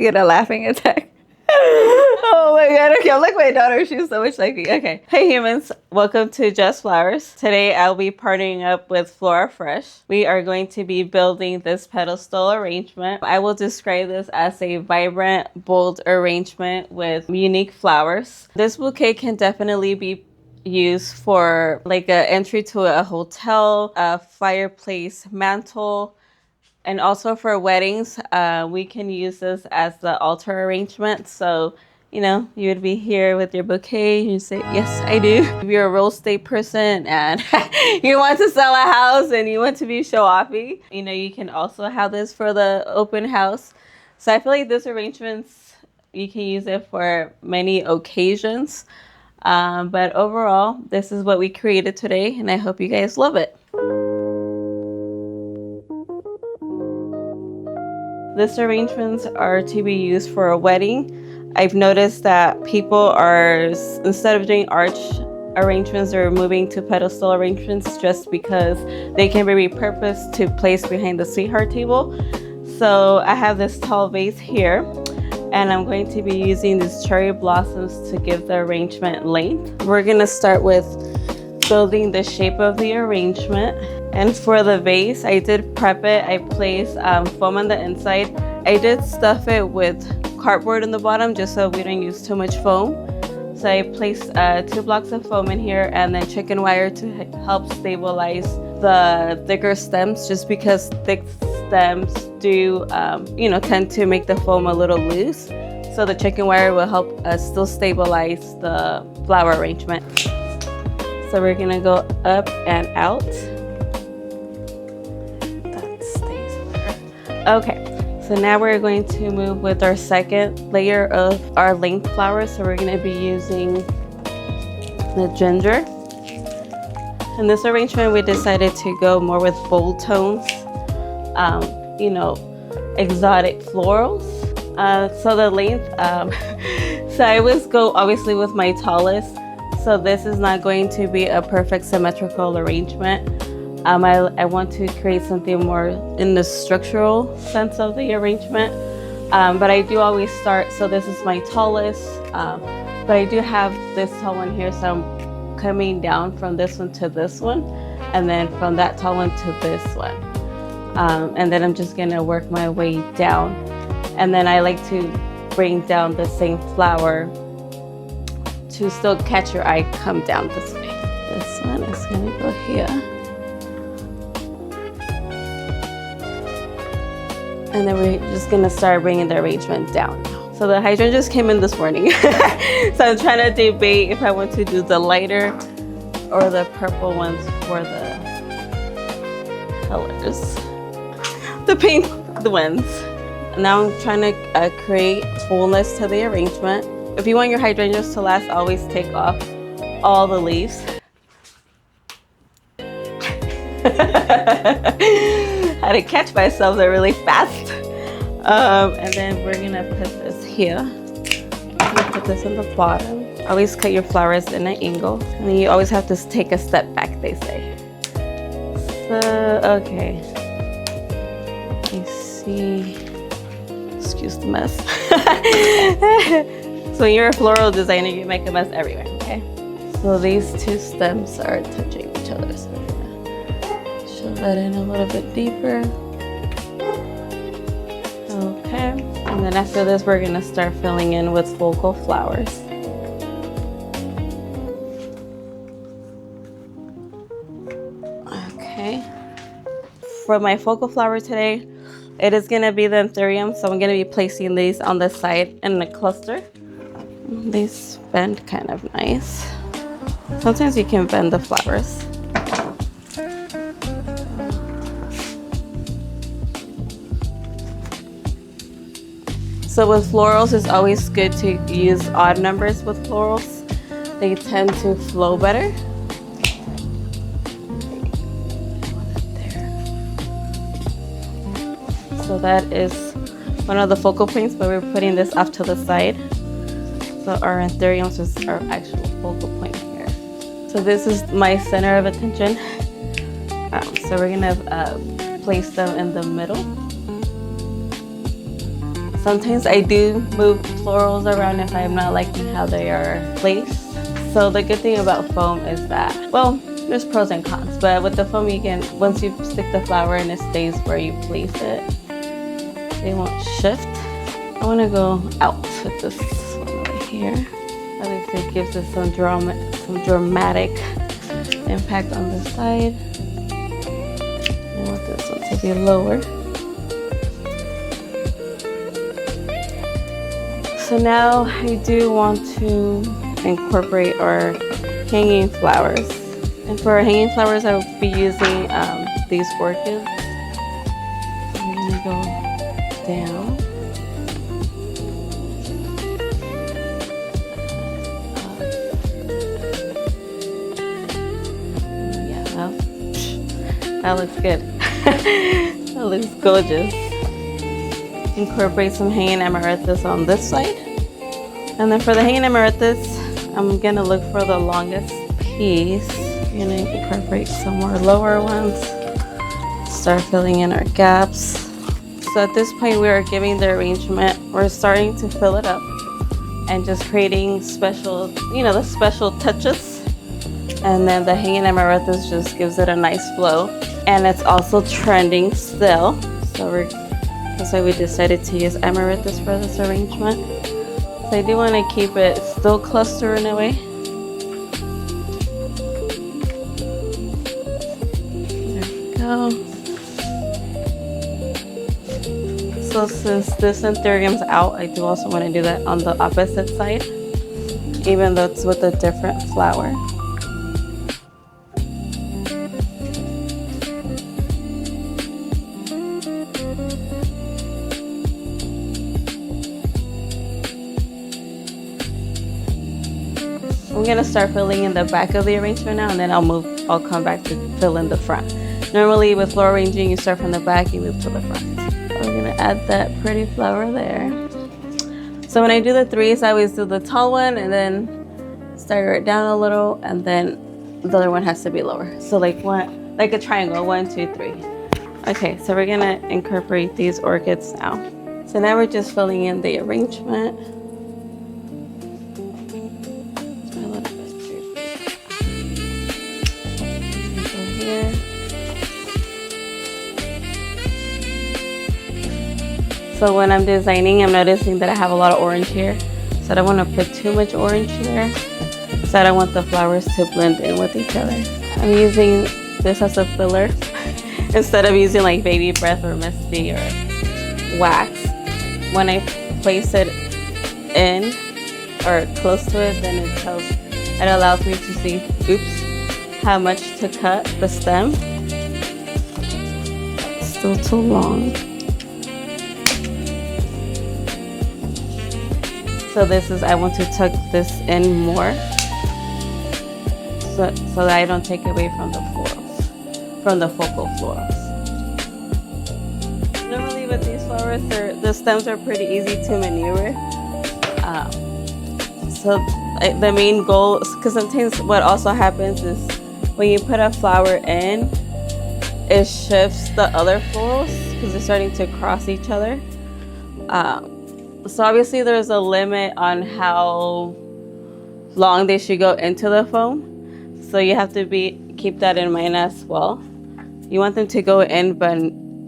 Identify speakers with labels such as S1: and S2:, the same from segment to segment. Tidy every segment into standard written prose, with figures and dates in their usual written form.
S1: Get a laughing attack. Oh my god, okay, I'm like my daughter, she's so much like me. Okay. Hey humans, welcome to Jes Flowers. Today I'll be partnering up with Flora Fresh. We are going to be building this pedestal arrangement. I will describe this as a vibrant, bold arrangement with unique flowers. This bouquet can definitely be used for like an entry to a hotel, a fireplace mantle, and also for weddings, we can use this as the altar arrangement. So, you know, you would be here with your bouquet. You say, yes, I do. If you're a real estate person and you want to sell a house and you want to be show-offy, you know, you can also have this for the open house. So I feel like this arrangements, you can use it for many occasions. But overall, this is what we created today, and I hope you guys love it. These arrangements are to be used for a wedding. I've noticed that people are, instead of doing arch arrangements, they're moving to pedestal arrangements just because they can be repurposed to place behind the sweetheart table. So I have this tall vase here, and I'm going to be using these cherry blossoms to give the arrangement length. We're gonna start with building the shape of the arrangement. And for the vase, I did prep it. I placed foam on the inside. I did stuff it with cardboard in the bottom just so we don't use too much foam. So I placed 2 blocks of foam in here and then chicken wire to help stabilize the thicker stems, just because thick stems do tend to make the foam a little loose. So the chicken wire will help us still stabilize the flower arrangement. So we're gonna go up and out. Okay, so now we're going to move with our second layer of our length flowers. So we're going to be using the ginger. In this arrangement, we decided to go more with bold tones, exotic florals. So the length, so I always go obviously with my tallest. So this is not going to be a perfect symmetrical arrangement. I want to create something more in the structural sense of the arrangement, but I do always start, so this is my tallest, but I do have this tall one here, so I'm coming down from this one to this one, and then from that tall one to this one, and then I'm just gonna work my way down, and then I like to bring down the same flower to still catch your eye, come down this way. This one is gonna go here. And then we're just gonna start bringing the arrangement down. So the hydrangeas came in this morning. So I'm trying to debate if I want to do the lighter or the purple ones for the colors. The pink ones. Now I'm trying to create fullness to the arrangement. If you want your hydrangeas to last, always take off all the leaves. I had to catch myself there really fast. And then we're gonna put this here. I'm gonna put this on the bottom. Always cut your flowers in an angle. And then you always have to take a step back, they say. So, okay. You see, excuse the mess. So when you're a floral designer, you make a mess everywhere, okay? So these two stems are touching each other. So shove that in a little bit deeper. Okay, and then after this, we're gonna start filling in with focal flowers. Okay, for my focal flower today, it is gonna be the anthurium, so I'm gonna be placing these on the side in a cluster. These bend kind of nice. Sometimes you can bend the flowers. So with florals, it's always good to use odd numbers with florals. They tend to flow better. So that is one of the focal points, but we're putting this off to the side. So our anthuriums is our actual focal point here. So this is my center of attention. So we're gonna place them in the middle. Sometimes I do move florals around if I'm not liking how they are placed. So the good thing about foam is that, well, there's pros and cons, but with the foam you can, once you stick the flower and it stays where you place it, they won't shift. I want to go out with this one over here. At least it gives us some dramatic impact on the side. I want this one to be lower. So now I do want to incorporate our hanging flowers. And for our hanging flowers, I will be using these orchids. I'm gonna go down. Yeah, that looks good. That looks gorgeous. Incorporate some hanging amaryllis on this side. And then for the hanging amaryllis, I'm gonna look for the longest piece. I'm gonna incorporate some more lower ones. Start filling in our gaps. So at this point we are giving the arrangement, we're starting to fill it up and just creating special, the special touches. And then the hanging amaryllis just gives it a nice flow. And it's also trending still. So that's why we decided to use amaryllis for this arrangement. So I do want to keep it still clustered in a way. There we go. So since this anthurium's out, I do also want to do that on the opposite side, even though it's with a different flower. I'm gonna start filling in the back of the arrangement now, and then I'll come back to fill in the front. Normally with floral arranging, you start from the back, you move to the front. So we're gonna add that pretty flower there. So when I do the threes, I always do the tall one and then stagger it down a little, and then the other one has to be lower. So like a triangle, 1, 2, 3. Okay, so we're gonna incorporate these orchids now. So now we're just filling in the arrangement. So when I'm designing, I'm noticing that I have a lot of orange here. So I don't want to put too much orange here. So I don't want the flowers to blend in with each other. I'm using this as a filler instead of using like baby breath or misty or wax. When I place it in or close to it, then it allows me to see, how much to cut the stem. It's still too long. So I want to tuck this in more so that I don't take away from the florals, from the focal florals. Normally with these flowers, the stems are pretty easy to maneuver. So the main goal, because sometimes what also happens is when you put a flower in, it shifts the other florals because they're starting to cross each other. So obviously there's a limit on how long they should go into the foam. So you have to keep that in mind as well. You want them to go in, but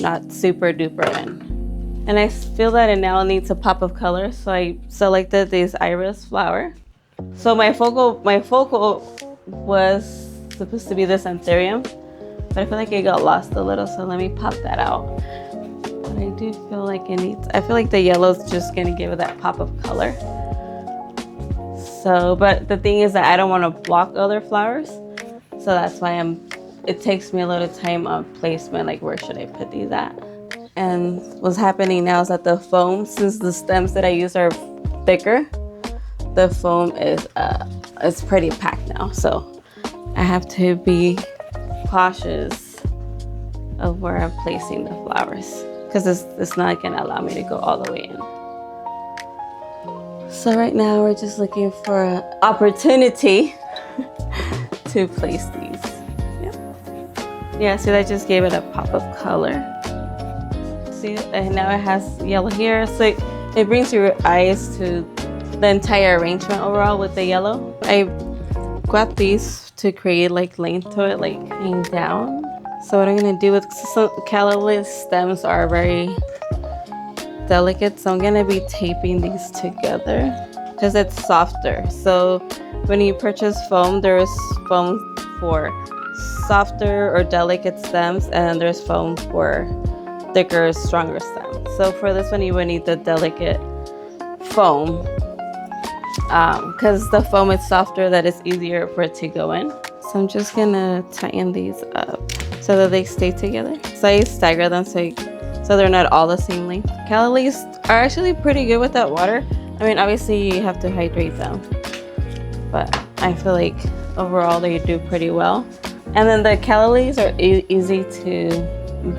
S1: not super duper in. And I feel that it now needs a pop of color. So I selected this iris flower. So my focal was supposed to be this anthurium, but I feel like it got lost a little. So let me pop that out. I do feel like I feel like the yellow is just gonna give it that pop of color. So, but the thing is that I don't want to block other flowers. So that's why it takes me a little time on placement, like where should I put these at? And what's happening now is that the foam, since the stems that I use are thicker, the foam is pretty packed now. So I have to be cautious of where I'm placing the flowers, because it's not gonna allow me to go all the way in. So right now we're just looking for an opportunity to place these. Yeah, see, that just gave it a pop of color. See, and now it has yellow here. So It brings your eyes to the entire arrangement overall with the yellow. I got these to create like length to it, like hanging down. So what I'm gonna do with some calla stems are very delicate, so I'm gonna be taping these together because it's softer. So when you purchase foam, there's foam for softer or delicate stems, and there's foam for thicker, stronger stems. So for this one, you would need the delicate foam because the foam is softer, that is easier for it to go in. So I'm just gonna tighten these up so that they stay together. So I stagger them so they're not all the same length. Calla leaves are actually pretty good with that water. I mean, obviously you have to hydrate them, but I feel like overall they do pretty well. And then the calla leaves are easy to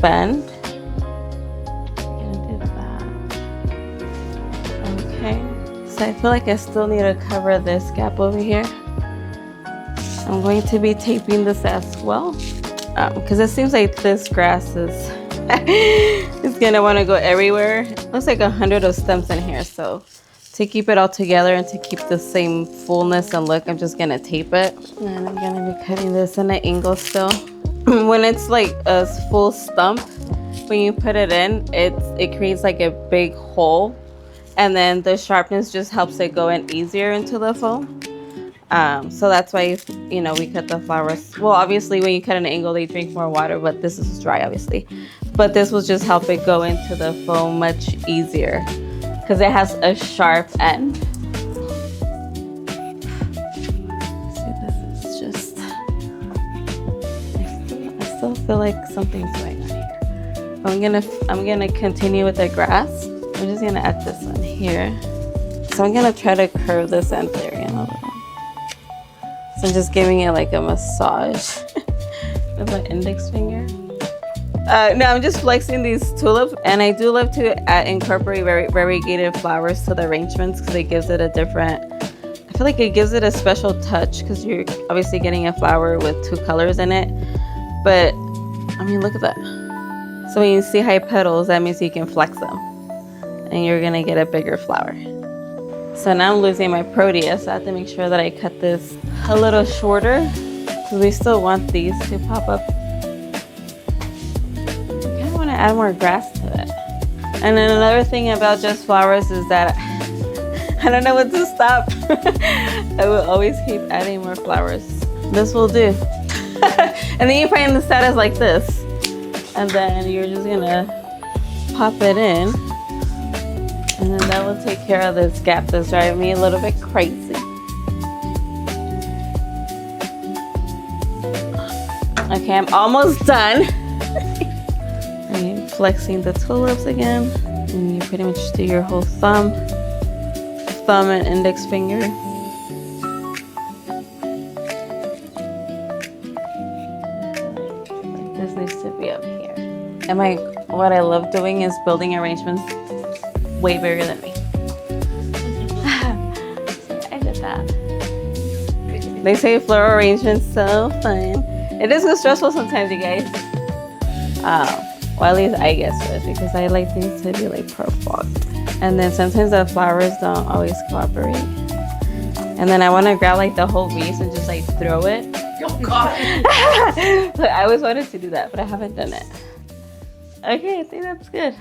S1: bend. I'm gonna do that. Okay, so I feel like I still need to cover this gap over here. I'm going to be taping this as well because it seems like this grass is it's gonna want to go everywhere. Looks like 100 of stems in here, so to keep it all together and to keep the same fullness and look, I'm just gonna tape it. And I'm gonna be cutting this in an angle still. When it's like a full stump, when you put it in, it creates like a big hole, and then the sharpness just helps it go in easier into the foam. So that's why, you know, we cut the flowers. Well, obviously when you cut an angle, they drink more water, but this is dry, obviously. But this will just help it go into the foam much easier because it has a sharp end. See, this is just, I still feel like something's going on here. I'm gonna continue with the grass. I'm just gonna add this one here. So I'm gonna try to curve this end area a little. So I'm just giving it like a massage with my index finger. No, I'm just flexing these tulips, and I do love to incorporate variegated flowers to the arrangements because it gives it a different, I feel like it gives it a special touch because you're obviously getting a flower with two colors in it. But I mean, look at that. So when you see high petals, that means you can flex them and you're gonna get a bigger flower. So now I'm losing my proteus, so I have to make sure that I cut this a little shorter because we still want these to pop up. I kind of want to add more grass to it. And then another thing about Jes Flowers is that I don't know when to stop. I will always keep adding more flowers. This will do. And then you find the status like this. And then you're just gonna pop it in. And then that will take care of this gap that's driving me a little bit crazy. Okay, I'm almost done. And you're flexing the tulips again. And you pretty much do your whole thumb and index finger. This needs to be up here. And what I love doing is building arrangements way bigger than me. So I did that. They say floral arrangement's so fun. It is stressful sometimes, you guys. Well, at least I guess it is, because I like things to be like perfect. And then sometimes the flowers don't always cooperate. And then I want to grab like the whole vase and just like throw it. Oh God. But I always wanted to do that, but I haven't done it. Okay, I think that's good.